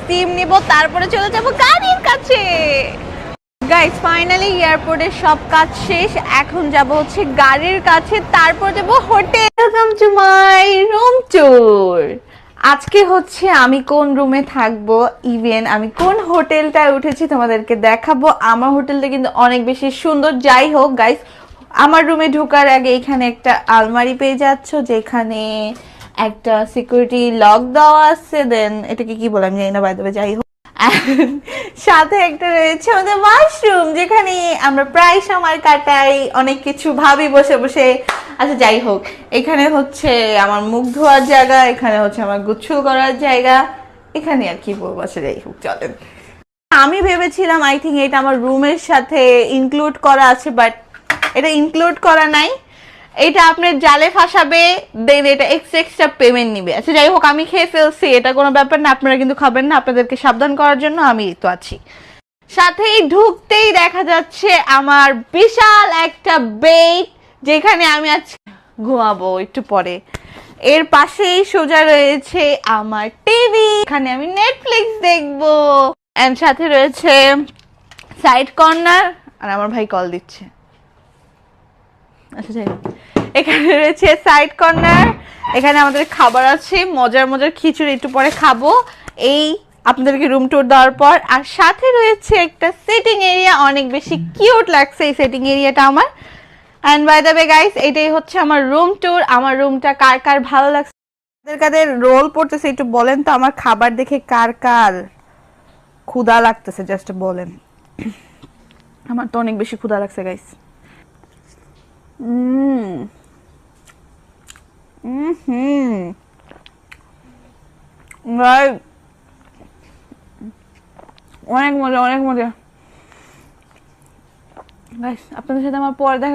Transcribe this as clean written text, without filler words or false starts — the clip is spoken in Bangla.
স্টিম নিব, তারপরে চলে যাব গাড়ির কাছে। গাইস ফাইনালি এয়ারপোর্টের সব কাজ শেষ, এখন যাব হচ্ছে গাড়ির কাছে, তারপর যাব hotel. Welcome to my room tour. আজকে হচ্ছে আমি কোন রুমে থাকবো, ইভেন আমি কোন হোটেলটায় উঠেছি তোমাদেরকে দেখাবো। আমার হোটেলটা কিন্তু অনেক বেশি সুন্দর। যাই হোক গাইস, আমার রুমে ঢোকার আগে এখানে একটা আলমারি পেয়ে যাচ্ছ, যেখানে একটা সিকিউরিটি লক দেওয়া আছে। দেন এটাকে কি বলে আমি জানি না, বাই দ্য ওয়ে। যাই হোক, সাথে একটা রয়েছে আমাদের ওয়াশরুম, যেখানে আমরা প্রায় সময় কাটাই, অনেক কিছু ভাবি বসে বসে। আচ্ছা যাই হোক, এখানে হচ্ছে আমার মুখ ধোয়ার জায়গা, এখানে হচ্ছে আমার গোসল করার জায়গা, এখানে আর কি বলবো। আচ্ছা যাই হোক, চলেন। আমি ভেবেছিলাম আই থিঙ্ক এটা আমার রুমের সাথে ইনক্লুড করা আছে, বাট এটা ইনক্লুড করা নাই। এটা আপনার জালে ফাঁসাবে, দেন এটা এক্সট্রা পেমেন্ট নিবে। আচ্ছা যাই হোক, আমি খেয়ে ফেলছি, এটা কোনো ব্যাপার না, আপনারা কিন্তু খাবেন না। আপনাদেরকে সাবধান করার জন্য আমি তো আছি। সাথেই ঢুকতেই দেখা যাচ্ছে আমার বিশাল একটা বেড, যেখানে আমি আজ ঘুমাবো একটু পরে। এর পাশেই সোজা রয়েছে আমার টিভি, এখানে আমি নেটফ্লিক্স দেখবো। এন্ড সাথে রয়েছে সাইড কর্নার, আর আমার ভাই কল দিচ্ছে। আচ্ছা যাই হোক, এখানে রয়েছে সাইড কর্নার, এখানে আমাদের খাবার আছে, মজার মজার খিচুড়ি একটু পরে খাবো এই আপনাদেরকে রুম ট্যুর দেওয়ার পর। আর সাথে রয়েছে একটা সিটিং এরিয়া, অনেক বেশি কিউট লাগছে এই সিটিং এরিয়াটা আমার। And by the way guys, এটাই হচ্ছে আমার রুম ট্যুর। আমার রুমটা কার কার ভালো লাগছে, কাদের কাদের রোল পড়তেছে একটু বলেন তো। আমার খাবার দেখে কার কার ক্ষুধা লাগতেছে জাস্ট বলেন। আমার তো অনেক বেশি ক্ষুধা লাগছে গাইস। অনেক মজা, অনেক মজা গাইস। আপনাদের সাথে আমার পরে দেখা